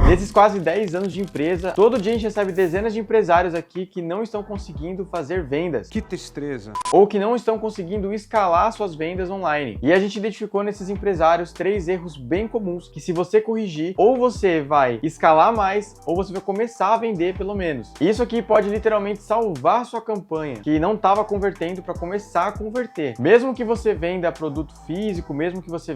Nesses quase 10 anos de empresa, todo dia a gente recebe dezenas de empresários aqui que não estão conseguindo fazer vendas. Que tristeza. Ou que não estão conseguindo escalar suas vendas online. E a gente identificou nesses empresários 3 erros bem comuns que, se você corrigir, ou você vai escalar mais, ou você vai começar a vender pelo menos. Isso aqui pode literalmente salvar a sua campanha, que não estava convertendo, para começar a converter. Mesmo que você venda produto físico, mesmo que você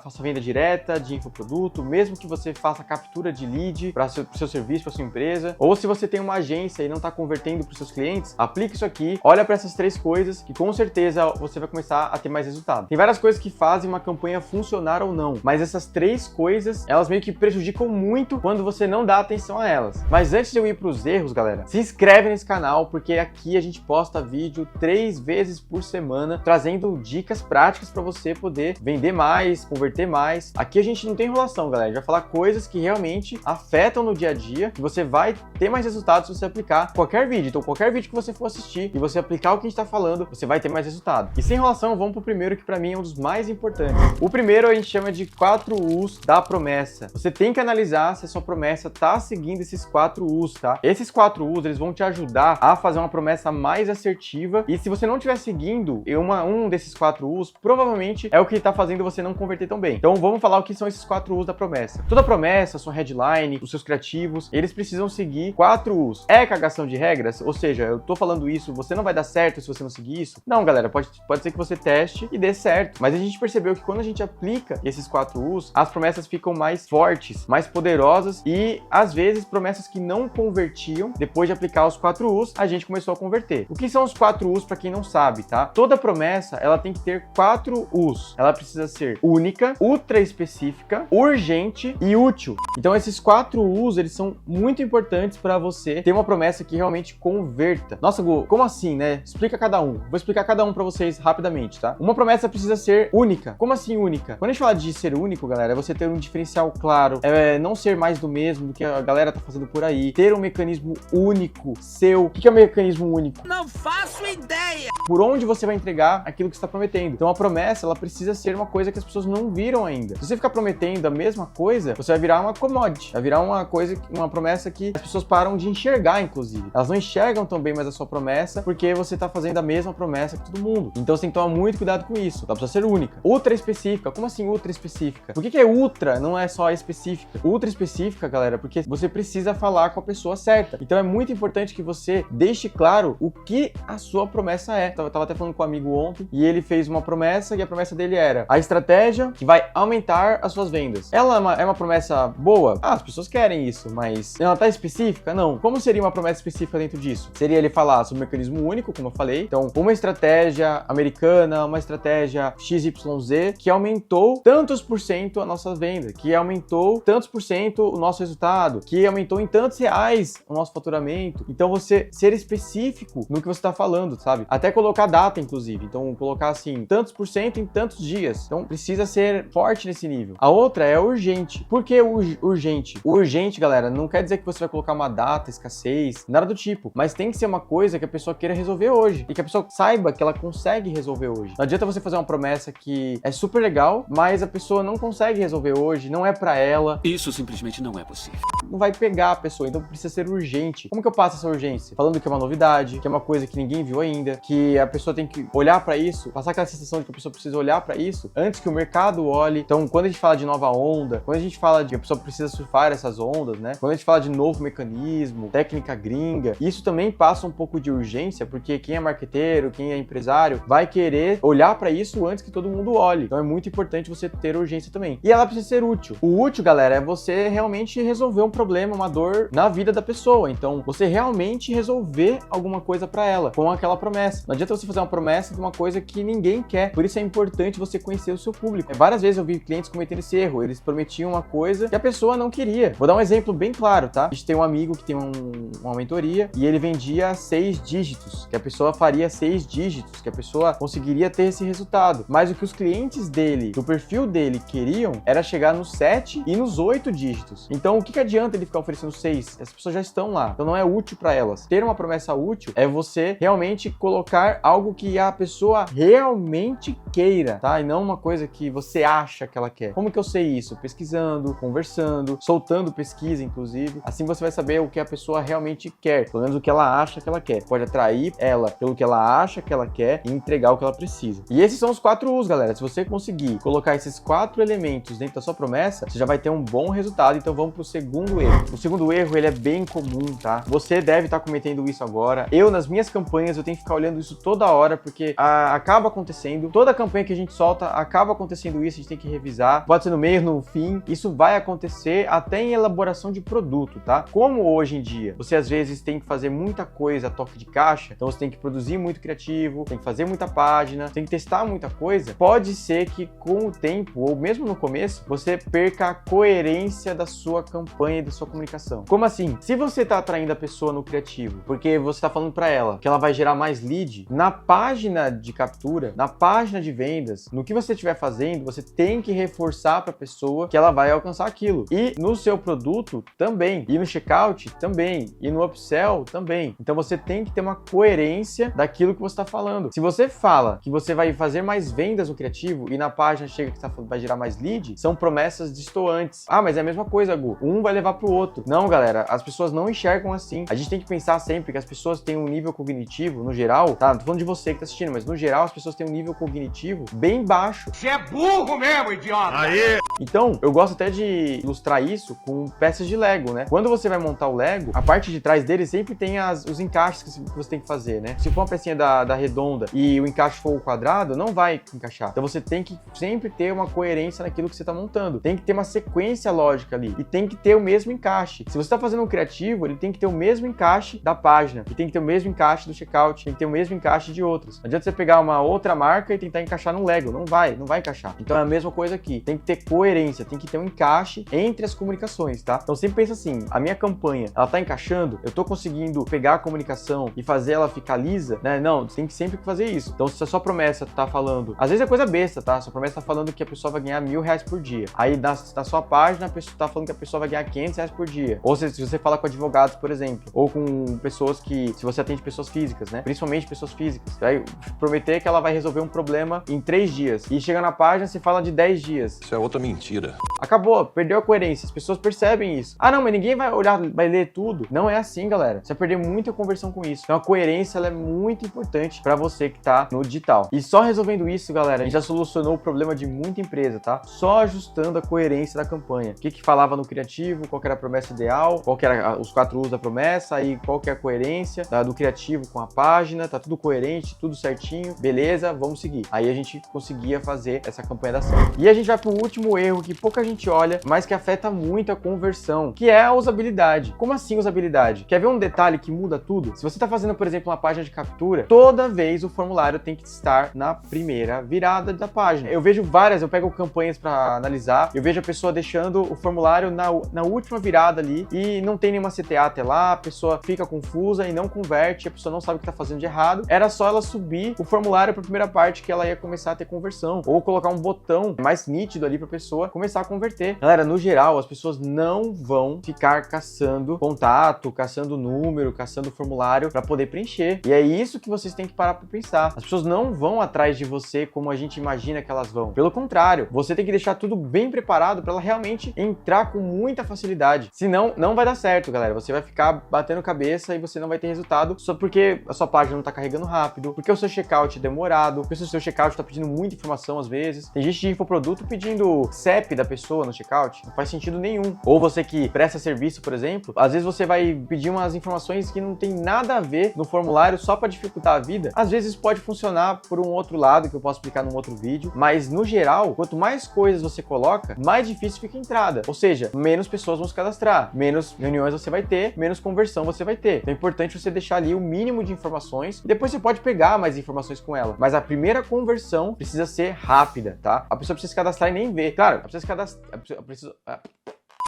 faça venda direta de infoproduto, mesmo que você faça captura de lead para o seu serviço, para sua empresa, ou se você tem uma agência e não está convertendo para os seus clientes, aplique isso aqui, olha para essas 3 coisas que com certeza você vai começar a ter mais resultado. Tem várias coisas que fazem uma campanha funcionar ou não, mas essas 3 coisas, elas meio que prejudicam muito quando você não dá atenção a elas. Mas antes de eu ir para os erros, galera, se inscreve nesse canal, porque aqui a gente posta vídeo 3 vezes por semana, trazendo dicas práticas para você poder vender mais, converter mais. Aqui a gente não tem enrolação, galera, a gente vai falar coisas que realmente afetam no dia a dia, que você vai ter mais resultados se você aplicar qualquer vídeo. Então, qualquer vídeo que você for assistir e você aplicar o que a gente tá falando, você vai ter mais resultado. E sem enrolação, vamos pro primeiro, que pra mim é um dos mais importantes. O primeiro a gente chama de 4 U's da promessa. Você tem que analisar se a sua promessa tá seguindo esses 4 U's, tá? Esses 4 U's, eles vão te ajudar a fazer uma promessa mais assertiva, e se você não estiver seguindo um desses 4 U's, provavelmente é o que tá fazendo você não converter tão bem. Então, vamos falar o que são esses 4 U's da promessa. Toda promessa, sua headline, os seus criativos, eles precisam seguir 4 U's. É cagação de regras? Ou seja, eu tô falando isso, você não vai dar certo se você não seguir isso? Não, galera, pode ser que você teste e dê certo. Mas a gente percebeu que quando a gente aplica esses 4 U's, as promessas ficam mais fortes, mais poderosas, e às vezes promessas que não convertiam, depois de aplicar os 4 U's, a gente começou a converter. O que são os 4 U's para quem não sabe, tá? Toda promessa, ela tem que ter 4 U's. Ela precisa ser única, ultra específica, urgente e útil. Então esses 4 U's, eles são muito importantes para você ter uma promessa que realmente converta. Nossa, Gu, como assim, né? Explica cada um. Vou explicar cada um para vocês rapidamente, tá? Uma promessa precisa ser única. Como assim única? Quando a gente fala de ser único, galera, é você ter um diferencial claro, não ser mais do mesmo do que a galera tá fazendo por aí, ter um mecanismo único seu. O que é um mecanismo único? Não faço ideia! Por onde você vai entregar aquilo que você está prometendo. Então a promessa, ela precisa ser uma coisa que as pessoas não viram ainda. Se você ficar prometendo a mesma coisa, você vai virar uma commodity, vai virar uma promessa que as pessoas param de enxergar, inclusive. Elas não enxergam tão bem mais a sua promessa, porque você está fazendo a mesma promessa que todo mundo. Então você tem que tomar muito cuidado com isso. Ela precisa ser única. Ultra específica. Como assim ultra específica? Por que é ultra, não é só específica? Ultra específica, galera, porque você precisa falar com a pessoa certa. Então é muito importante que você deixe claro o que a sua promessa é. Eu tava até falando com um amigo ontem, e ele fez uma promessa, e a promessa dele era a estratégia que vai aumentar as suas vendas. Ela é uma promessa boa? Ah, as pessoas querem isso, mas ela tá específica? Não. Como seria uma promessa específica dentro disso? Seria ele falar sobre um mecanismo único, como eu falei. Então, uma estratégia americana, uma estratégia XYZ, que aumentou tantos por cento a nossa venda, que aumentou tantos por cento o nosso resultado, que aumentou em tantos reais o nosso faturamento. Então, você ser específico no que você tá falando, sabe? Até colocar data, inclusive. Então, colocar assim, tantos por cento em tantos dias. Então, precisa ser forte nesse nível. A outra é urgente. Por que urgente? O urgente, galera, não quer dizer que você vai colocar uma data, escassez, nada do tipo. Mas tem que ser uma coisa que a pessoa queira resolver hoje. E que a pessoa saiba que ela consegue resolver hoje. Não adianta você fazer uma promessa que é super legal, mas a pessoa não consegue resolver hoje, não é pra ela. Isso simplesmente não é possível. Não vai pegar a pessoa, então precisa ser urgente. Como que eu passo essa urgência? Falando que é uma novidade, que é uma coisa que ninguém viu ainda, que a pessoa tem que olhar pra isso, passar aquela sensação de que a pessoa precisa olhar pra isso antes que o mercado olhe. Então, quando a gente fala de nova onda, quando a gente fala de que a pessoa precisa surfar essas ondas, né? Quando a gente fala de novo mecanismo, técnica gringa, isso também passa um pouco de urgência, porque quem é marqueteiro, quem é empresário, vai querer olhar pra isso antes que todo mundo olhe. Então, é muito importante você ter urgência também. E ela precisa ser útil. O útil, galera, é você realmente resolver um problema, uma dor na vida da pessoa. Então, você realmente resolver alguma coisa pra ela, com aquela promessa. Não adianta você fazer uma promessa de uma coisa que ninguém quer. Por isso é importante você conhecer o seu público. Várias vezes eu vi clientes cometendo esse erro. Eles prometiam uma coisa que a pessoa não queria. Vou dar um exemplo bem claro, tá? A gente tem um amigo que tem uma mentoria e ele vendia 6 dígitos, que a pessoa faria 6 dígitos, que a pessoa conseguiria ter esse resultado. Mas o que os clientes dele, do perfil dele, queriam era chegar nos 7 e nos 8 dígitos. Então, o que adianta ele ficar oferecendo 6? As pessoas já estão lá. Então, não é útil para elas. Ter uma promessa útil é você realmente colocar algo que a pessoa realmente queira, tá? E não uma coisa que você acha que ela quer. Como que eu sei isso? Pesquisando, conversando, conversando, soltando pesquisa, inclusive. Assim você vai saber o que a pessoa realmente quer, pelo menos o que ela acha que ela quer. Pode atrair ela pelo que ela acha que ela quer e entregar o que ela precisa. E esses são os 4 U's, galera. Se você conseguir colocar esses 4 elementos dentro da sua promessa, você já vai ter um bom resultado. Então vamos pro segundo erro. O segundo erro, ele é bem comum, tá? Você deve estar cometendo isso agora. Eu, nas minhas campanhas, eu tenho que ficar olhando isso toda hora, porque acaba acontecendo. Toda campanha que a gente solta, acaba acontecendo isso, a gente tem que revisar. Pode ser no meio, no fim. Isso vai acontecer até em elaboração de produto, tá? Como hoje em dia, você às vezes tem que fazer muita coisa a toque de caixa, então você tem que produzir muito criativo, tem que fazer muita página, tem que testar muita coisa. Pode ser que com o tempo, ou mesmo no começo, você perca a coerência da sua campanha e da sua comunicação. Como assim? Se você tá atraindo a pessoa no criativo, porque você tá falando para ela que ela vai gerar mais lead, na página de captura, na página de vendas, no que você estiver fazendo, você tem que reforçar para a pessoa que ela vai alcançar aquilo. E no seu produto também, e no checkout também, e no upsell também. Então você tem que ter uma coerência daquilo que você está falando. Se você fala que você vai fazer mais vendas no criativo e na página chega que vai gerar mais lead, são promessas distantes. Ah, mas é a mesma coisa, Gu. Um vai levar pro outro. Não, galera, as pessoas não enxergam assim. A gente tem que pensar sempre que as pessoas têm um nível cognitivo, no geral, tá? Não tô falando de você que tá assistindo, mas no geral as pessoas têm um nível cognitivo bem baixo. Você é burro mesmo, idiota! Aí! Então, eu gosto até de ilustrar isso com peças de Lego, né? Quando você vai montar o Lego, a parte de trás dele sempre tem os encaixes que você tem que fazer, né? Se for uma pecinha da redonda e o encaixe for o quadrado, não vai encaixar. Então você tem que sempre ter uma coerência naquilo que você tá montando. Tem que ter uma sequência lógica ali. E tem que ter o mesmo encaixe. Se você tá fazendo um criativo, ele tem que ter o mesmo encaixe da página. E tem que ter o mesmo encaixe do checkout. Tem que ter o mesmo encaixe de outros. Não adianta você pegar uma outra marca e tentar encaixar no Lego. Não vai encaixar. Então é a mesma coisa aqui. Tem que ter coerência, tem que ter um encaixe entre as comunicações, tá? Então sempre pensa assim, a minha campanha, ela tá encaixando? Eu tô conseguindo pegar a comunicação e fazer ela ficar lisa, né? Não, você tem que sempre fazer isso. Então se a sua promessa tá falando, às vezes é coisa besta, tá? Sua promessa tá falando que a pessoa vai ganhar R$1.000 por dia. Aí na sua página, a pessoa tá falando que a pessoa vai ganhar R$500 por dia. Ou se você fala com advogados, por exemplo, ou com pessoas se você atende pessoas físicas, né? Principalmente pessoas físicas. Você vai prometer que ela vai resolver um problema em 3 dias. E chega na página, você fala de 10 dias. Isso é outra mentira. Acabou, perdeu a coerência. As pessoas percebem isso. Ah, não, mas ninguém vai olhar, vai ler tudo. Não é assim, galera. Você vai perder muita conversão com isso. Então a coerência, ela é muito importante para você que tá no digital. E só resolvendo isso, galera, a gente já solucionou o problema de muita empresa, tá? Só ajustando a coerência da campanha. O que falava no criativo, qual que era a promessa ideal, qual que era os 4 U's da promessa, aí qual que é a coerência do criativo com a página, tá tudo coerente, tudo certinho, beleza, vamos seguir. Aí a gente conseguia fazer essa campanha dar certo. E a gente vai pro último erro que pouca gente olha, mas que afeta muito a conversão, que é a usabilidade. Como assim usabilidade? Quer ver um detalhe que muda tudo? Se você tá fazendo, por exemplo, uma página de captura, toda vez o formulário tem que estar na primeira virada da página. Eu vejo várias, eu pego campanhas para analisar, eu vejo a pessoa deixando o formulário na última virada ali e não tem nenhuma CTA até lá, a pessoa fica confusa e não converte, a pessoa não sabe o que tá fazendo de errado. Era só ela subir o formulário para a primeira parte que ela ia começar a ter conversão, ou colocar um botão mais nítido ali para a pessoa começar a converter. Galera, no geral, as pessoas não vão ficar caçando contato, caçando número, caçando formulário para poder preencher. E é isso que vocês têm que parar para pensar. As pessoas não vão atrás de você como a gente imagina que elas vão. Pelo contrário, você tem que deixar tudo bem preparado para ela realmente entrar com muita facilidade. Senão, não vai dar certo, galera. Você vai ficar batendo cabeça e você não vai ter resultado só porque a sua página não tá carregando rápido, porque o seu checkout é demorado, porque o seu checkout tá pedindo muita informação às vezes. Tem gente de infoproduto pedindo CEP da pessoa no checkout. Não faz sentido nenhum. Ou você que presta serviço, por exemplo, às vezes você vai pedir umas informações que não tem nada a ver no formulário só para dificultar a vida. Às vezes pode funcionar por um outro lado, que eu posso explicar num outro vídeo, mas no geral, quanto mais coisas você coloca, mais difícil fica a entrada. Ou seja, menos pessoas vão se cadastrar, menos reuniões você vai ter, menos conversão você vai ter. Então é importante você deixar ali o mínimo de informações e depois você pode pegar mais informações com ela. Mas a primeira conversão precisa ser rápida, tá? A pessoa precisa se cadastrar e nem ver. Claro, precisa se cadastrar.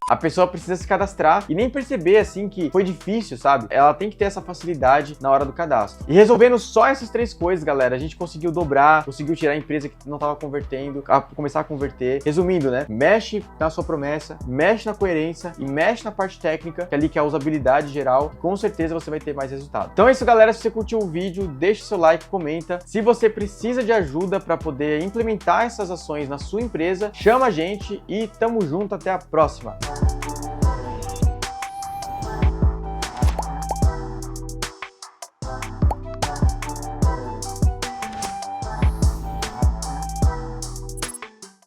A pessoa precisa se cadastrar e nem perceber, assim, que foi difícil, sabe? Ela tem que ter essa facilidade na hora do cadastro. E resolvendo só essas 3 coisas, galera, a gente conseguiu dobrar, conseguiu tirar a empresa que não tava convertendo, começar a converter. Resumindo, né? Mexe na sua promessa, mexe na coerência e mexe na parte técnica, que é ali que é a usabilidade geral, e com certeza você vai ter mais resultado. Então é isso, galera. Se você curtiu o vídeo, deixa o seu like, comenta. Se você precisa de ajuda para poder implementar essas ações na sua empresa, chama a gente e tamo junto, até a próxima.